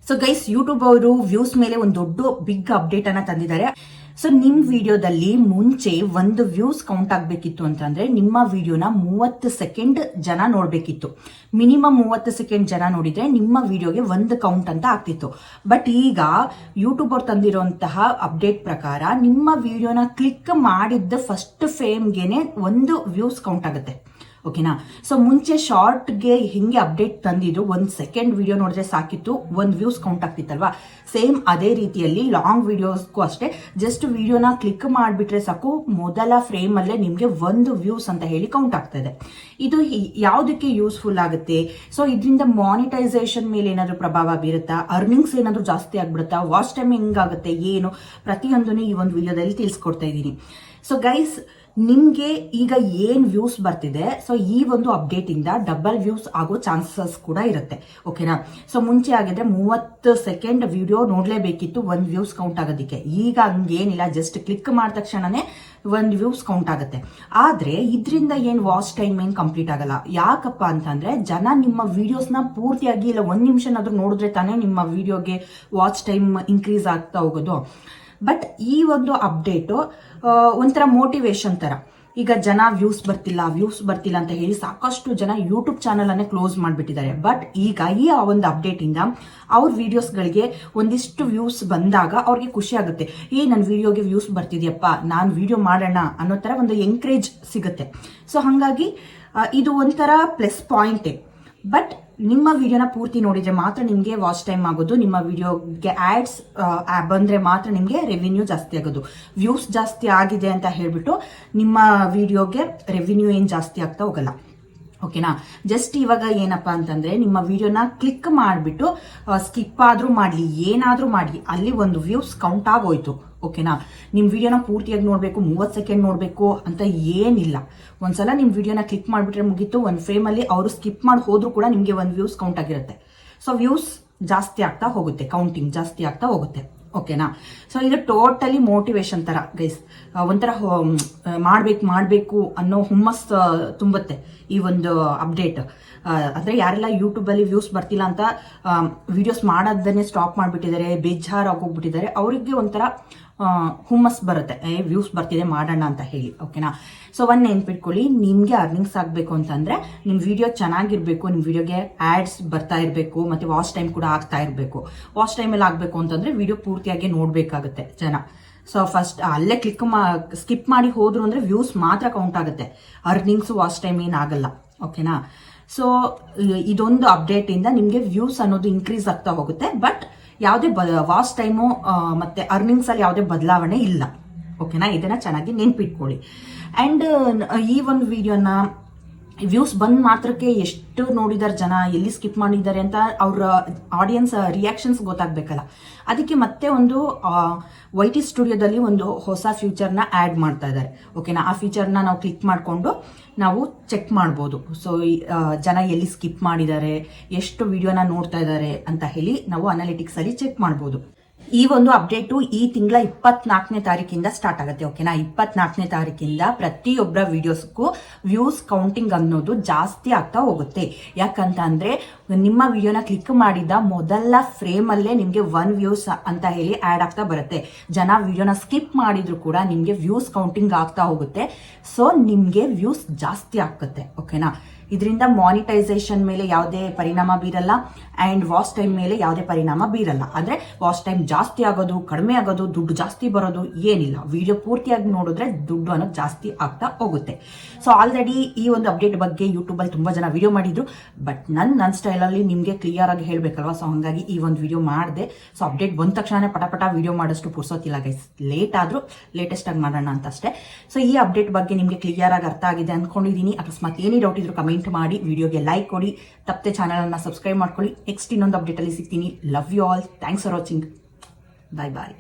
So guys, YouTube ಅವರು views ಮೇಲೆ ಒಂದು ದೊಡ್ಡ ಬಿಗ್ ಅಪ್ಡೇಟ್ ಅನ್ನ ತಂದಿದ್ದಾರೆ. ಸೊ ನಿಮ್ ವಿಡಿಯೋದಲ್ಲಿ ಮುಂಚೆ ಒಂದು ವ್ಯೂಸ್ ಕೌಂಟ್ ಆಗ್ಬೇಕಿತ್ತು ಅಂತಂದ್ರೆ ನಿಮ್ಮ ವಿಡಿಯೋನ 30 ಸೆಕೆಂಡ್ ಜನ ನೋಡ್ಬೇಕಿತ್ತು. ಮಿನಿಮಮ್ 30 ಸೆಕೆಂಡ್ ಜನ ನೋಡಿದ್ರೆ ನಿಮ್ಮ ವಿಡಿಯೋಗೆ ಒಂದು ಕೌಂಟ್ ಅಂತ ಆಗ್ತಿತ್ತು. ಬಟ್ ಈಗ ಯೂಟ್ಯೂಬ್ ಅವ್ರು ತಂದಿರುವಂತಹ ಅಪ್ಡೇಟ್ ಪ್ರಕಾರ ನಿಮ್ಮ ವಿಡಿಯೋನ ಕ್ಲಿಕ್ ಮಾಡಿದ್ದ ಫಸ್ಟ್ ಫ್ರೇಮ್ಗೆನೆ ಒಂದು ವ್ಯೂಸ್ ಕೌಂಟ್ ಆಗುತ್ತೆ. ಓಕೆನಾ? ಸೊ ಮುಂಚೆ ಶಾರ್ಟ್ಗೆ ಹಿಂಗೆ ಅಪ್ಡೇಟ್ ತಂದಿದ್ರು, 1 ಸೆಕೆಂಡ್ ವಿಡಿಯೋ ನೋಡಿದ್ರೆ ಸಾಕಿತ್ತು, 1 ವ್ಯೂಸ್ ಕೌಂಟ್ ಆಗ್ತಿತ್ತಲ್ವಾ? ಸೇಮ್ ಅದೇ ರೀತಿಯಲ್ಲಿ ಲಾಂಗ್ ವಿಡಿಯೋಸ್ಗೂ ಅಷ್ಟೇ, ಜಸ್ಟ್ ವಿಡಿಯೋನ ಕ್ಲಿಕ್ ಮಾಡಿಬಿಟ್ರೆ ಸಾಕು, ಮೊದಲ ಫ್ರೇಮ್ ಅಲ್ಲೇ ನಿಮ್ಗೆ 1 ವ್ಯೂಸ್ ಅಂತ ಹೇಳಿ ಕೌಂಟ್ ಆಗ್ತದೆ. ಇದು ಯಾವುದಕ್ಕೆ ಯೂಸ್ಫುಲ್ ಆಗುತ್ತೆ? ಸೊ ಇದರಿಂದ ಮಾನಿಟೈಸೇಷನ್ ಮೇಲೆ ಏನಾದ್ರು ಪ್ರಭಾವ ಬೀರುತ್ತಾ? ಅರ್ನಿಂಗ್ಸ್ ಏನಾದ್ರು ಜಾಸ್ತಿ ಆಗ್ಬಿಡುತ್ತಾ? ವಾಚ್ ಟೈಮ್ ಹೆಂಗಾಗುತ್ತೆ, ಏನು ಪ್ರತಿಯೊಂದನ್ನು ಈ ಒಂದು ವಿಡಿಯೋದಲ್ಲಿ ತಿಳಿಸ್ಕೊಡ್ತಾ ಇದ್ದೀನಿ. ಸೊ ಗೈಸ್, ನಿಮ್ಗೆ ಈಗ ಏನ್ ವ್ಯೂಸ್ ಬರ್ತಿದೆ, ಸೊ ಈ ಒಂದು ಅಪ್ಡೇಟ್ ಇಂದ ಡಬಲ್ ವ್ಯೂಸ್ ಆಗೋ ಚಾನ್ಸಸ್ ಕೂಡ ಇರುತ್ತೆ. ಓಕೆನಾ? ಸೊ ಮುಂಚೆ ಆಗಿದ್ರೆ 30 ಸೆಕೆಂಡ್ ವಿಡಿಯೋ ನೋಡ್ಲೇಬೇಕಿತ್ತು 1 ವ್ಯೂಸ್ ಕೌಂಟ್ ಆಗೋದಕ್ಕೆ. ಈಗ ಹಂಗೇನಿಲ್ಲ, ಜಸ್ಟ್ ಕ್ಲಿಕ್ ಮಾಡಿದ ತಕ್ಷಣನೇ 1 ವ್ಯೂಸ್ ಕೌಂಟ್ ಆಗುತ್ತೆ. ಆದ್ರೆ ಇದರಿಂದ ಏನ್ ವಾಚ್ ಟೈಮ್ ಏನ್ ಕಂಪ್ಲೀಟ್ ಆಗಲ್ಲ. ಯಾಕಪ್ಪ ಅಂತಂದ್ರೆ ಜನ ನಿಮ್ಮ ವಿಡಿಯೋಸ್ನ ಪೂರ್ತಿಯಾಗಿ ಇಲ್ಲ 1 ನಿಮಿಷನಾದ್ರೂ ನೋಡಿದ್ರೆ ತಾನೇ ನಿಮ್ಮ ವಿಡಿಯೋಗೆ ವಾಚ್ ಟೈಮ್ ಇನ್ಕ್ರೀಸ್ ಆಗ್ತಾ ಹೋಗೋದು. ಬಟ್ ಈ ಒಂದು ಅಪ್ಡೇಟು ಒಂಥರ ಮೋಟಿವೇಶನ್ ತರ. ಈಗ ಜನ ವ್ಯೂಸ್ ಬರ್ತಿಲ್ಲ ಅಂತ ಹೇಳಿ ಸಾಕಷ್ಟು ಜನ ಯೂಟ್ಯೂಬ್ ಚಾನಲ್ ಅನ್ನೇ ಕ್ಲೋಸ್ ಮಾಡಿಬಿಟ್ಟಿದ್ದಾರೆ. ಬಟ್ ಈಗ ಈ ಒಂದು ಅಪ್ಡೇಟ್ ಇಂದ ಅವ್ರ ವಿಡಿಯೋಸ್ಗಳಿಗೆ ಒಂದಿಷ್ಟು ವ್ಯೂಸ್ ಬಂದಾಗ ಅವ್ರಿಗೆ ಖುಷಿ ಆಗುತ್ತೆ. ನನ್ನ ವಿಡಿಯೋಗೆ ವ್ಯೂಸ್ ಬರ್ತಿದ್ಯಪ್ಪ, ನಾನು ವಿಡಿಯೋ ಮಾಡೋಣ ಅನ್ನೋ ತರ ಒಂದು ಎಂಕರೇಜ್ ಸಿಗುತ್ತೆ. ಸೊ ಹಾಗಾಗಿ ಇದು ಒಂಥರ ಪ್ಲಸ್ ಪಾಯಿಂಟೇ. ಬಟ್ ನಿಮ್ಮ ವಿಡಿಯೋನ ಪೂರ್ತಿ ನೋಡಿದ್ರೆ ಮಾತ್ರ ನಿಮಗೆ ವಾಚ್ ಟೈಮ್ ಆಗೋದು, ನಿಮ್ಮ ವಿಡಿಯೋಗೆ ಆಡ್ಸ್ ಬಂದ್ರೆ ಮಾತ್ರ ನಿಮಗೆ ರೆವಿನ್ಯೂ ಜಾಸ್ತಿ ಆಗೋದು. ವ್ಯೂಸ್ ಜಾಸ್ತಿ ಆಗಿದೆ ಅಂತ ಹೇಳ್ಬಿಟ್ಟು ನಿಮ್ಮ ವಿಡಿಯೋಗೆ ರೆವಿನ್ಯೂ ಏನ್ ಜಾಸ್ತಿ ಆಗ್ತಾ ಹೋಗಲ್ಲ. ಓಕೆನಾ? ಜಸ್ಟ್ ಇವಾಗ ಏನಪ್ಪಾ ಅಂತಂದ್ರೆ ನಿಮ್ಮ ವಿಡಿಯೋನ ಕ್ಲಿಕ್ ಮಾಡಿಬಿಟ್ಟು ಸ್ಕಿಪ್ ಆದ್ರೂ ಮಾಡ್ಲಿ, ಏನಾದ್ರೂ ಮಾಡಿ, ಅಲ್ಲಿ 1 ವ್ಯೂಸ್ ಕೌಂಟ್ ಆಗೋಯ್ತು. ಓಕೆನಾ? ನಿಮ್ ವಿಡಿಯೋನ ಪೂರ್ತಿಯಾಗಿ ನೋಡ್ಬೇಕು, 30 ಸೆಕೆಂಡ್ ನೋಡ್ಬೇಕು ಅಂತ ಏನಿಲ್ಲ. ಒಂದ್ಸಲ ನಿಮ್ ವಿಡಿಯೋನ ಕ್ಲಿಕ್ ಮಾಡ್ಬಿಟ್ರೆ ಮುಗೀತು. 1 ಫ್ರೇಮ್ ಅಲ್ಲಿ ಅವರು ಸ್ಕಿಪ್ ಮಾಡಿ ಹೋದ್ರು ಕೂಡ ನಿಮ್ಗೆ 1 ವ್ಯೂಸ್ ಕೌಂಟ್ ಆಗಿರುತ್ತೆ. ಸೊ ವ್ಯೂಸ್ ಜಾಸ್ತಿ ಆಗ್ತಾ ಹೋಗುತ್ತೆ, ಕೌಂಟಿಂಗ್ ಜಾಸ್ತಿ ಆಗ್ತಾ ಹೋಗುತ್ತೆ. ಓಕೆನಾ? ಸೊ ಇದು ಟೋಟಲಿ ಮೋಟಿವೇಶನ್ ತರ ಗೈಸ್. ಒಂಥರ ಮಾಡ್ಬೇಕು ಅನ್ನೋ ಹುಮ್ಮಸ್ ತುಂಬುತ್ತೆ ಈ ಒಂದು ಅಪ್ಡೇಟ್. ಅಂದ್ರೆ ಯಾರೆಲ್ಲ ಯೂಟ್ಯೂಬ್ ಅಲ್ಲಿ ವ್ಯೂಸ್ ಬರ್ತಿಲ್ಲ ಅಂತ ವಿಡಿಯೋಸ್ ಮಾಡೋದನ್ನೇ ಸ್ಟಾಪ್ ಮಾಡ್ಬಿಟ್ಟಿದ್ದಾರೆ, ಬೇಜಾರಾಗೋಗ್ಬಿಟ್ಟಿದ್ದಾರೆ, ಅವರಿಗೆ ಒಂಥರ ಹುಮ್ಮಸ್ ಬರುತ್ತೆ, ವ್ಯೂಸ್ ಬರ್ತಿದೆ ಮಾಡೋಣ ಅಂತ ಹೇಳಿ. ಓಕೆನಾ? ಸೊ ಒಂದು ನೆನ್ಪಿಟ್ಕೊಳ್ಳಿ, ನಿಮ್ಗೆ ಅರ್ನಿಂಗ್ಸ್ ಆಗ್ಬೇಕು ಅಂತಂದ್ರೆ ನಿಮ್ ವಿಡಿಯೋ ಚೆನ್ನಾಗಿರ್ಬೇಕು, ನಿಮ್ ವಿಡಿಯೋಗೆ ಆಡ್ಸ್ ಬರ್ತಾ ಇರಬೇಕು, ಮತ್ತೆ ವಾಚ್ ಟೈಮ್ ಕೂಡ ಆಗ್ತಾ ಇರಬೇಕು. ವಾಚ್ ಟೈಮ್ ಅಲ್ಲಿ ಆಗ್ಬೇಕು ಅಂತಂದ್ರೆ ವಿಡಿಯೋ ಪೂರ್ತಿಯಾಗಿ ನೋಡ್ಬೇಕಾಗುತ್ತೆ ಜನ. ಸೊ ಫಸ್ಟ್ ಅಲ್ಲೇ ಸ್ಕಿಪ್ ಮಾಡಿ ಹೋದ್ರು ಅಂದ್ರೆ ವ್ಯೂಸ್ ಮಾತ್ರ ಕೌಂಟ್ ಆಗುತ್ತೆ, ಅರ್ನಿಂಗ್ಸ್ ವಾಚ್ ಟೈಮ್ ಏನಾಗಲ್ಲ. ಓಕೆನಾ? ಸೊ ಇದೊಂದು ಅಪ್ಡೇಟ್ ಇಂದ ನಿಮ್ಗೆ ವ್ಯೂಸ್ ಅನ್ನೋದು ಇನ್ಕ್ರೀಸ್ ಆಗ್ತಾ ಹೋಗುತ್ತೆ. ಬಟ್ ಯಾವುದೇ ವಾಚ್ ಟೈಮು ಮತ್ತೆ ಅರ್ನಿಂಗ್ಸ್ ಅಲ್ಲಿ ಯಾವುದೇ ಬದಲಾವಣೆ ಇಲ್ಲ. ಓಕೆನಾ? ಇದನ್ನ ಚೆನ್ನಾಗಿ ನೆನ್ಪಿಟ್ಕೊಳ್ಳಿ. ಅಂಡ್ ಈ ಒಂದು ವಿಡಿಯೋನ ವ್ಯೂಸ್ ಬಂದ್ ಮಾತ್ರಕ್ಕೆ ಎಷ್ಟು ನೋಡಿದಾರೆ ಜನ, ಎಲ್ಲಿ ಸ್ಕಿಪ್ ಮಾಡಿದ್ದಾರೆ ಅಂತ ಅವ್ರ ಆಡಿಯನ್ಸ್ ರಿಯಾಕ್ಷನ್ಸ್ ಗೊತ್ತಾಗ್ಬೇಕಲ್ಲ. ಅದಕ್ಕೆ ಮತ್ತೆ ಒಂದು YT ಸ್ಟುಡಿಯೋದಲ್ಲಿ ಒಂದು ಹೊಸ ಫೀಚರ್ನ ಆಡ್ ಮಾಡ್ತಾ ಇದ್ದಾರೆ. ಓಕೆನಾ? ಆ ಫೀಚರ್ನ ನಾವು ಕ್ಲಿಕ್ ಮಾಡಿಕೊಂಡು ನಾವು ಚೆಕ್ ಮಾಡ್ಬೋದು. ಸೊ ಜನ ಎಲ್ಲಿ ಸ್ಕಿಪ್ ಮಾಡಿದ್ದಾರೆ, ಎಷ್ಟು ವಿಡಿಯೋನ ನೋಡ್ತಾ ಇದ್ದಾರೆ ಅಂತ ಹೇಳಿ ನಾವು ಅನಾಲಿಟಿಕ್ಸ್ ಅಲ್ಲಿ ಚೆಕ್ ಮಾಡ್ಬೋದು. ಈ ಒಂದು ಅಪ್ಡೇಟು ಈ ತಿಂಗಳ 24ನೇ ತಾರೀಕಿಂದ ಸ್ಟಾರ್ಟ್ ಆಗುತ್ತೆ. ಓಕೆನಾ? 24ನೇ ತಾರೀಕಿಂದ ಪ್ರತಿಯೊಬ್ಬರ ವಿಡಿಯೋಸ್ಗೂ ವ್ಯೂಸ್ ಕೌಂಟಿಂಗ್ ಅನ್ನೋದು ಜಾಸ್ತಿ ಆಗ್ತಾ ಹೋಗುತ್ತೆ. ಯಾಕಂತ ಅಂದ್ರೆ ನಿಮ್ಮ ವಿಡಿಯೋನ ಕ್ಲಿಕ್ ಮಾಡಿದ ಮೊದಲ ಫ್ರೇಮ್ ಅಲ್ಲೇ ನಿಮ್ಗೆ 1 ವ್ಯೂಸ್ ಅಂತ ಹೇಳಿ ಆಡ್ ಆಗ್ತಾ ಬರುತ್ತೆ. ಜನ ವಿಡಿಯೋನ ಸ್ಕಿಪ್ ಮಾಡಿದ್ರು ಕೂಡ ನಿಮ್ಗೆ ವ್ಯೂಸ್ ಕೌಂಟಿಂಗ್ ಆಗ್ತಾ ಹೋಗುತ್ತೆ. ಸೊ ನಿಮ್ಗೆ ವ್ಯೂಸ್ ಜಾಸ್ತಿ ಆಗುತ್ತೆ. ಓಕೆನಾ? ಇದರಿಂದ ಮಾನಿಟೈಸೇಷನ್ ಮೇಲೆ ಯಾವುದೇ ಪರಿಣಾಮ ಬೀರಲ್ಲ ಅಂಡ್ ವಾಚ್ ಟೈಮ್ ಮೇಲೆ ಯಾವುದೇ ಪರಿಣಾಮ ಬೀರಲ್ಲ. ಅಂದ್ರೆ ವಾಚ್ ಟೈಮ್ ಜಾಸ್ತಿ ಆಗೋದು, ಕಡಿಮೆ ಆಗೋದು, ದುಡ್ಡು ಜಾಸ್ತಿ ಬರೋದು ಏನಿಲ್ಲ. ವಿಡಿಯೋ ಪೂರ್ತಿಯಾಗಿ ನೋಡಿದ್ರೆ ದುಡ್ಡು ಅನ್ನೋದು ಜಾಸ್ತಿ ಆಗ್ತಾ ಹೋಗುತ್ತೆ. ಸೊ ಆಲ್ರೆಡಿ ಈ ಒಂದು ಅಪ್ಡೇಟ್ ಬಗ್ಗೆ ಯೂಟ್ಯೂಬ್ ಅಲ್ಲಿ ತುಂಬಾ ಜನ ವಿಡಿಯೋ ಮಾಡಿದ್ರು. ಬಟ್ ನನ್ನ ಸ್ಟೈಲ್ ಅಲ್ಲಿ ನಿಮ್ಗೆ ಕ್ಲಿಯರ್ ಆಗಿ ಹೇಳ್ಬೇಕಲ್ವಾ, ಸೊ ಹಂಗಾಗಿ ಈ ಒಂದು ವಿಡಿಯೋ ಮಾಡಿದೆ. ಸೊ ಅಪ್ಡೇಟ್ ಬಂದ ತಕ್ಷಣ ಪಟ ವಿಡಿಯೋ ಮಾಡೋಷ್ಟು ಪುರ್ಸೋತಿಲ್ಲ ಗೈಸ್. ಲೇಟ್ ಆದ್ರೂ ಲೇಟೆಸ್ಟ್ ಆಗಿ ಮಾಡೋಣ ಅಂತ ಅಷ್ಟೇ. ಸೊ ಈ ಅಪ್ಡೇಟ್ ಬಗ್ಗೆ ನಿಮ್ಗೆ ಕ್ಲಿಯರ್ ಆಗಿ ಅರ್ಥ ಆಗಿದೆ ಅನ್ಕೊಂಡಿದೀನಿ. ಅಕಸ್ಮಾತ್ ಏನೇ ಡೌಟ್ ಇದ್ರು ಕಮೆಂಟ್ ಮಾಡಿ, ವಿಡಿಯೋಗೆ ಲೈಕ್ ಕೊಡಿ, ತಪ್ಪದೆ ಚಾನಲ್ ಅನ್ನ ಸಬ್ಸ್ಕ್ರೈಬ್ ಮಾಡ್ಕೊಳ್ಳಿ. ನೆಕ್ಸ್ಟ್ ಇನ್ನೊಂದು ಅಪ್ಡೇಟ್ ಅಲ್ಲಿ ಸಿಗ್ತೀನಿ. Love you all. Thanks for watching. Bye bye.